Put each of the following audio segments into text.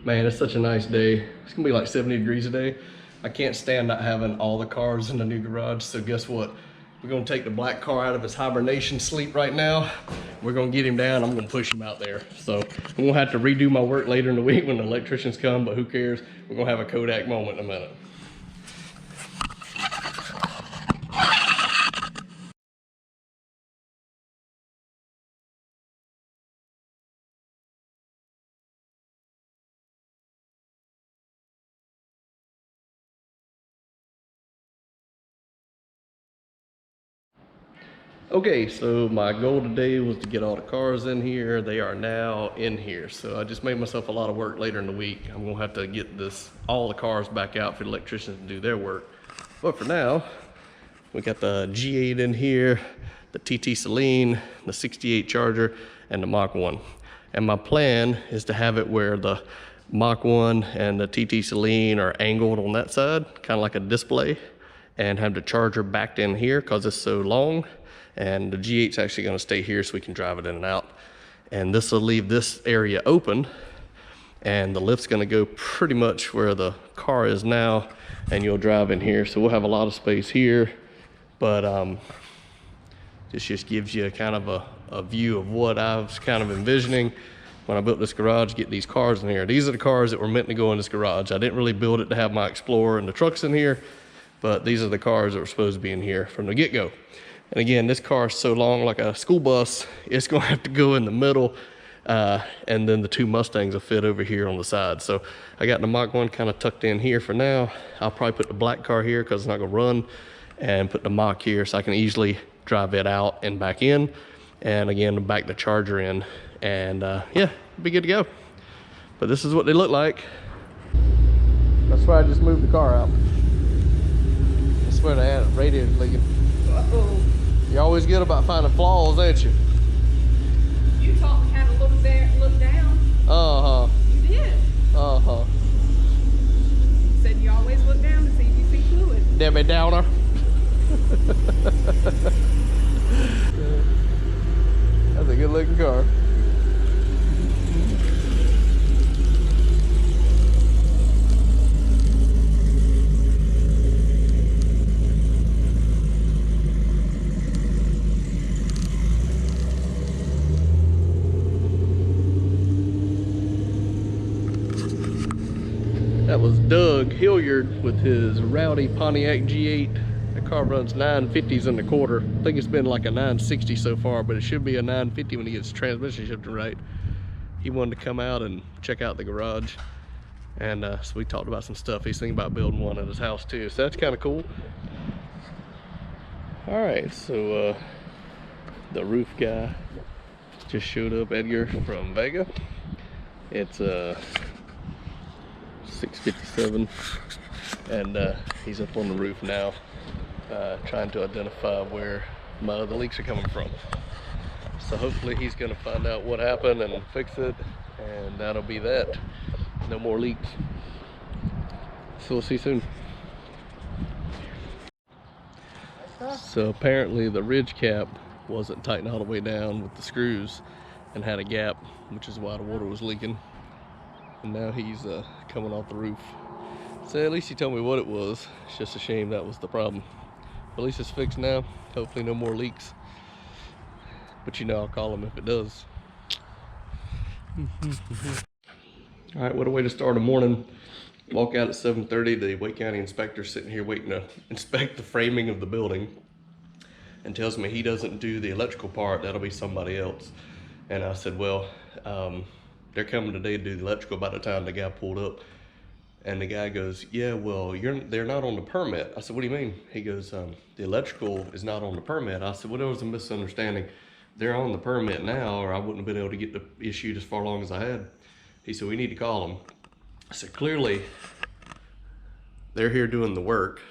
Man, it's such a nice day. It's gonna be like 70 degrees today. I can't stand not having all the cars in the new garage, so guess what? We're gonna take the black car out of his hibernation sleep right now. We're gonna get him down, I'm gonna push him out there. So I'm gonna have to redo my work later in the week when the electricians come, but who cares? We're gonna have a Kodak moment in a minute. Okay, so my goal today was to get all the cars in here. They are now in here. So I just made myself a lot of work later in the week. I'm gonna have to get all the cars back out for the electricians to do their work. But for now, we got the G8 in here, the TTSaleen, the 68 Charger, and the Mach 1. And my plan is to have it where the Mach 1 and the TTSaleen are angled on that side, kind of like a display, and have the Charger backed in here because it's so long. And the G8's actually gonna stay here so we can drive it in and out. And this will leave this area open, and the lift's gonna go pretty much where the car is now, and you'll drive in here. So we'll have a lot of space here, but this just gives you kind of a view of what I was kind of envisioning when I built this garage, get these cars in here. These are the cars that were meant to go in this garage. I didn't really build it to have my Explorer and the trucks in here, but these are the cars that were supposed to be in here from the get-go. And again, this car is so long, like a school bus, it's gonna have to go in the middle, and then the two Mustangs will fit over here on the side. So I got the Mach 1 kind of tucked in here for now. I'll probably put the black car here because it's not gonna run, and put the Mach here so I can easily drive it out and back in. And again, back the Charger in, and yeah, be good to go. But this is what they look like. That's why I just moved the car out. I swear the radiator's leaking. Uh-oh. You're always good about finding flaws, ain't you? You taught me how to look there, look down. Uh-huh. You did. Uh-huh. You said you always look down to see if you see fluid. Debbie Downer. That's a good looking car. That was Doug Hilliard with his rowdy Pontiac G8. That car runs 950s in the quarter. I think it's been like a 960 so far, but it should be a 950 when he gets transmission shifted right. He wanted to come out and check out the garage. And so we talked about some stuff. He's thinking about building one at his house too. So that's kind of cool. All right, so the roof guy just showed up, Edgar from Vega. It's 6:57, and he's up on the roof now, trying to identify where my other leaks are coming from. So hopefully he's going to find out what happened and fix it, and that'll be that. No more leaks. So we'll see you soon. So apparently the ridge cap wasn't tightened all the way down with the screws and had a gap, which is why the water was leaking. And now he's coming off the roof. So at least he told me what it was. It's just a shame that was the problem. But at least it's fixed now. Hopefully no more leaks. But you know, I'll call him if it does. All right, what a way to start a morning. Walk out at 7:30. The Wake County inspector's sitting here waiting to inspect the framing of the building, and tells me he doesn't do the electrical part, that'll be somebody else. And I said, well, they're coming today to do the electrical by the time the guy pulled up. And the guy goes, yeah, well, they're not on the permit. I said, what do you mean? He goes, the electrical is not on the permit. I said, well, there was a misunderstanding. They're on the permit now, or I wouldn't have been able to get the issued as far along as I had. He said, we need to call them. I said, clearly, they're here doing the work.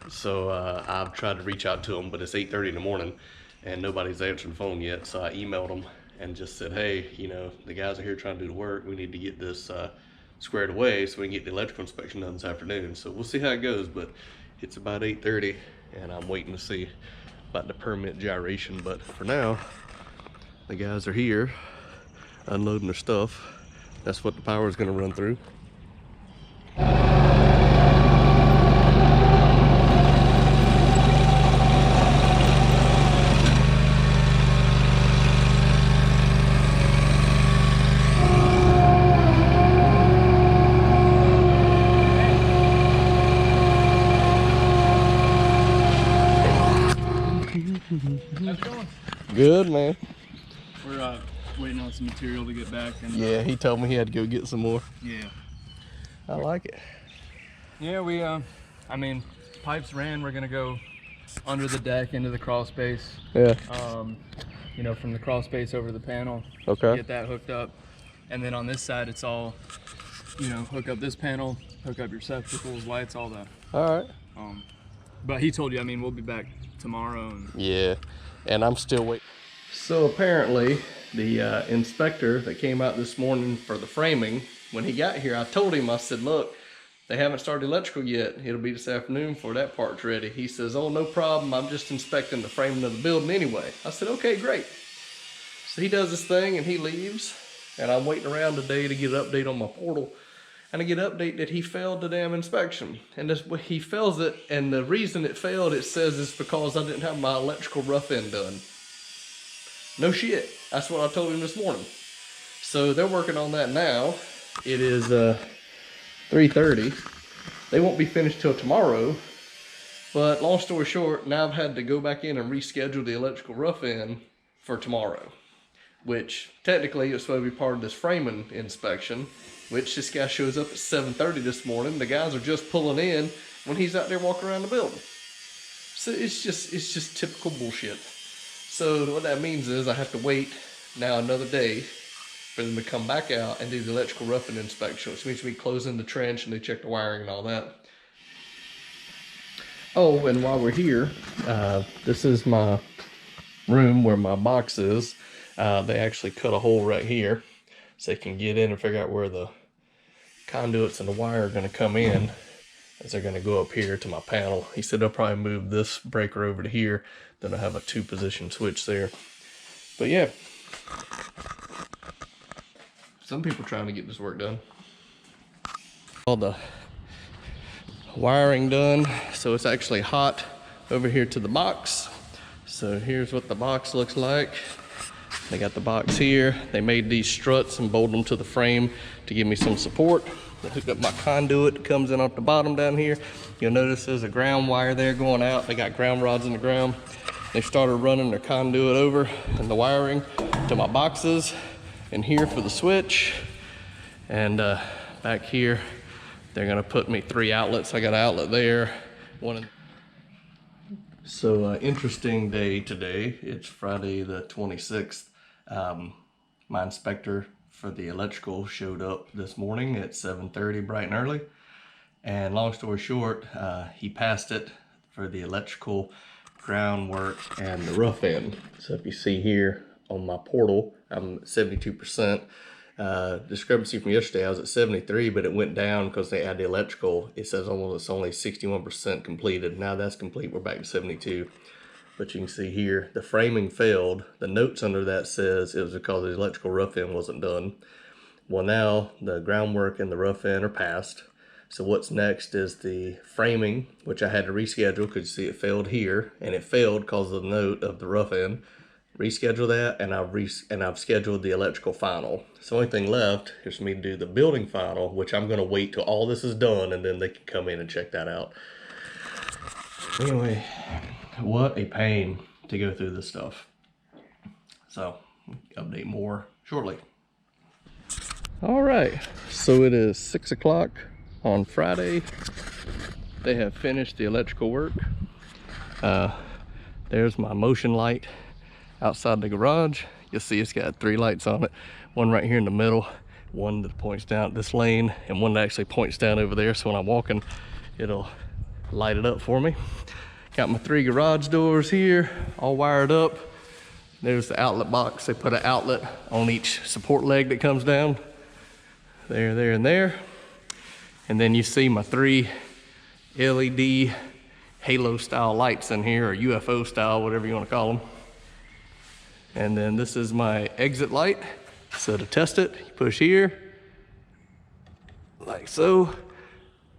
So I've tried to reach out to them, but it's 8:30 in the morning and nobody's answering the phone yet. So I emailed them and just said, hey, you know, the guys are here trying to do the work. We need to get this squared away so we can get the electrical inspection done this afternoon. So we'll see how it goes, but it's about 8:30 and I'm waiting to see about the permit gyration. But for now, the guys are here unloading their stuff. That's what the power is going to run through. How's it going? Good, man. We're waiting on some material to get back. And Yeah, he told me he had to go get some more. yeah. I like it. Yeah, we I mean, pipes ran. We're gonna go under the deck into the crawl space. Yeah. You know, from the crawl space over to the panel. Okay. Get that hooked up, and then on this side, it's all, you know, hook up this panel, hook up your receptacles, lights, all that. All right. But he told you, I mean, we'll be back tomorrow. And Yeah, and I'm still waiting. So apparently, the inspector that came out this morning for the framing, when he got here, I told him, I said, look, they haven't started electrical yet. It'll be this afternoon before that part's ready. He says, oh, no problem. I'm just inspecting the framing of the building anyway. I said, okay, great. So he does this thing and he leaves, and I'm waiting around today to get an update on my portal. And I get an update that he failed the damn inspection. And he fails it, and the reason it failed, it says, is because I didn't have my electrical rough end done. No shit. That's what I told him this morning. So they're working on that now. It is 3:30. They won't be finished till tomorrow. But long story short, now I've had to go back in and reschedule the electrical rough end for tomorrow, which technically is supposed to be part of this framing inspection, which this guy shows up at 7:30 this morning. The guys are just pulling in when he's out there walking around the building. So it's just typical bullshit. So what that means is I have to wait now another day for them to come back out and do the electrical roughing inspection, which means we close in the trench and they check the wiring and all that. Oh, and while we're here, this is my room where my box is. They actually cut a hole right here so they can get in and figure out where the conduits and the wire are going to come in, as they're going to go up here to my panel. He said they'll probably move this breaker over to here, then I'll have a 2-position switch there. But yeah, some people trying to get this work done. All the wiring done, so it's actually hot over here to the box. So here's what the box looks like. They got the box here. They made these struts and bolted them to the frame to give me some support. They hooked up my conduit, comes in off the bottom down here. You'll notice there's a ground wire there going out. They got ground rods in the ground. They started running their conduit over and the wiring to my boxes, and here for the switch. And back here, they're gonna put me 3 outlets. I got an outlet there, one in. So interesting day today. It's Friday the 26th. My inspector for the electrical showed up this morning at 7:30, bright and early. And long story short, he passed it for the electrical, groundwork, and the rough end. So if you see here on my portal, I'm at 72%. Discrepancy from yesterday, I was at 73, but it went down because they added the electrical. It says it's only 61% completed. Now that's complete, we're back to 72. But you can see here, the framing failed. The notes under that says it was because the electrical rough end wasn't done. Well, now the groundwork and the rough end are passed. So what's next is the framing, which I had to reschedule because you see it failed here, and it failed because of the note of the rough end. Reschedule that, and I've scheduled the electrical final. So the only thing left is for me to do the building final, which I'm going to wait till all this is done, and then they can come in and check that out. Anyway, what a pain to go through this stuff. So update more shortly. All right, so it is 6 o'clock on Friday. They have finished the electrical work. There's my motion light outside the garage. You'll see it's got 3 lights on it. One right here in the middle, one that points down this lane, and one that actually points down over there. So when I'm walking, it'll light it up for me. Got my 3 garage doors here, all wired up. There's the outlet box. They put an outlet on each support leg that comes down. There, there, and there. And then you see my 3 LED halo style lights in here, or UFO style, whatever you want to call them. And then this is my exit light. So to test it, you push here, like so.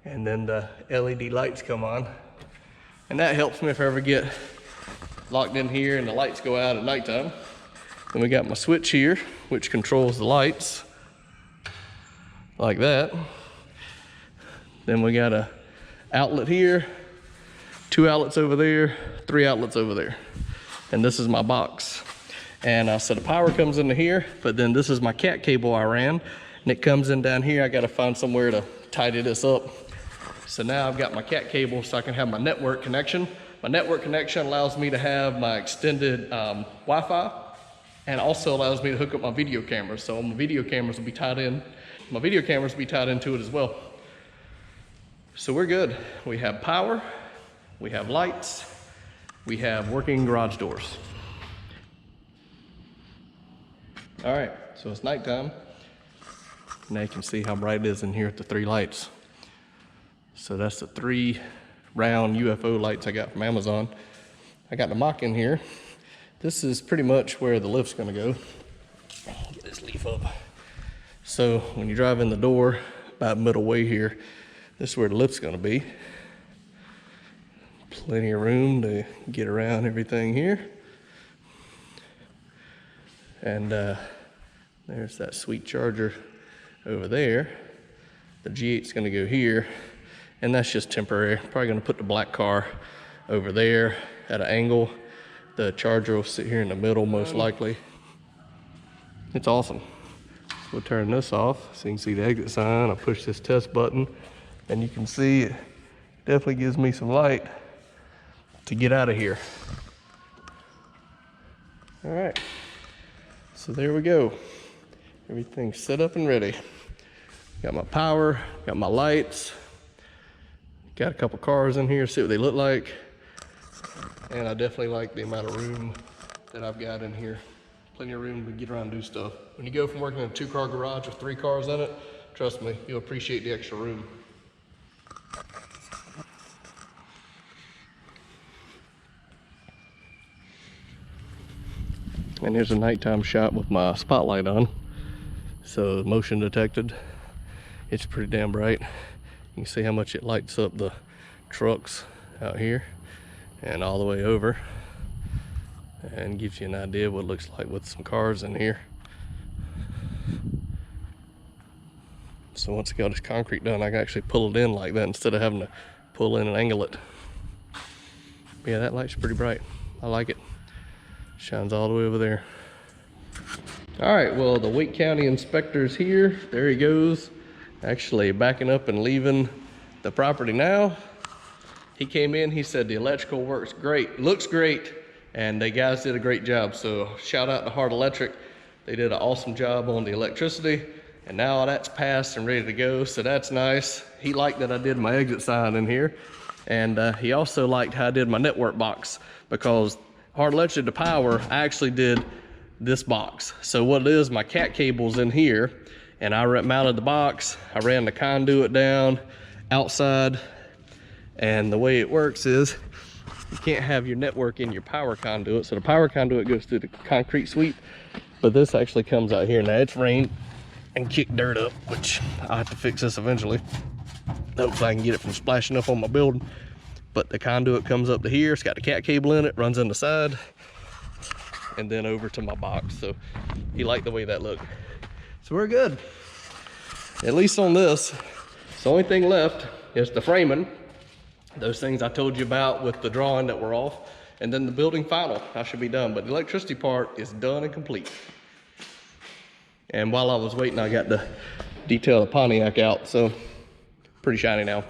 And then the LED lights come on. And that helps me if I ever get locked in here and the lights go out at nighttime. Then we got my switch here, which controls the lights like that. Then we got a outlet here, 2 outlets over there, 3 outlets over there. And this is my box. And so the power comes into here, but then this is my cat cable I ran, and it comes in down here. I gotta find somewhere to tidy this up. So now I've got my cat cable so I can have my network connection. My network connection allows me to have my extended Wi-Fi, and also allows me to hook up my video cameras. So my video cameras will be tied in. My video cameras will be tied into it as well. So we're good. We have power, we have lights, we have working garage doors. All right, so it's nighttime. Now you can see how bright it is in here with the 3 lights. So that's the 3 round UFO lights I got from Amazon. I got the mock in here. This is pretty much where the lift's gonna go. Get this leaf up. So when you drive in the door, about middle way here, this is where the lift's gonna be. Plenty of room to get around everything here. And there's that sweet charger over there. The G8's gonna go here, and that's just temporary. Probably gonna put the black car over there at an angle. The charger will sit here in the middle most likely. It's awesome. We'll turn this off so you can see the exit sign. I'll push this test button, and you can see it definitely gives me some light to get out of here. All right. So there we go. Everything's set up and ready. Got my power, got my lights, got a couple cars in here, see what they look like. And I definitely like the amount of room that I've got in here. Plenty of room to get around and do stuff. When you go from working in a 2-car garage with 3 cars in it, trust me, you'll appreciate the extra room. And here's a nighttime shot with my spotlight on. So motion detected. It's pretty damn bright. You can see how much it lights up the trucks out here and all the way over, and gives you an idea of what it looks like with some cars in here. So once I got this concrete done, I can actually pull it in like that instead of having to pull in and angle it. But yeah, that light's pretty bright. I like it. Shines all the way over there. All right, well, the Wake County inspector's here. There he goes. Actually backing up and leaving the property now. He came in, he said the electrical works great, looks great, and the guys did a great job. So shout out to Hard Electric. They did an awesome job on the electricity, and now that's passed and ready to go, so that's nice. He liked that I did my exit sign in here, and he also liked how I did my network box, because Hard Electric to power, I actually did this box. So what it is, my cat cable's in here, and I mounted the box, I ran the conduit down outside, and the way it works is you can't have your network in your power conduit, so the power conduit goes through the concrete sweep, but this actually comes out here. Now it's rained and kicked dirt up, which I'll have to fix this eventually. Hopefully I can get it from splashing up on my building. But the conduit comes up to here, it's got the cat cable in it, runs in the side, and then over to my box. So he liked the way that looked. So we're good. At least on this. The only thing left is the framing. Those things I told you about with the drawing that were off. And then the building final, I should be done. But the electricity part is done and complete. And while I was waiting, I got to detail the Pontiac out. So pretty shiny now.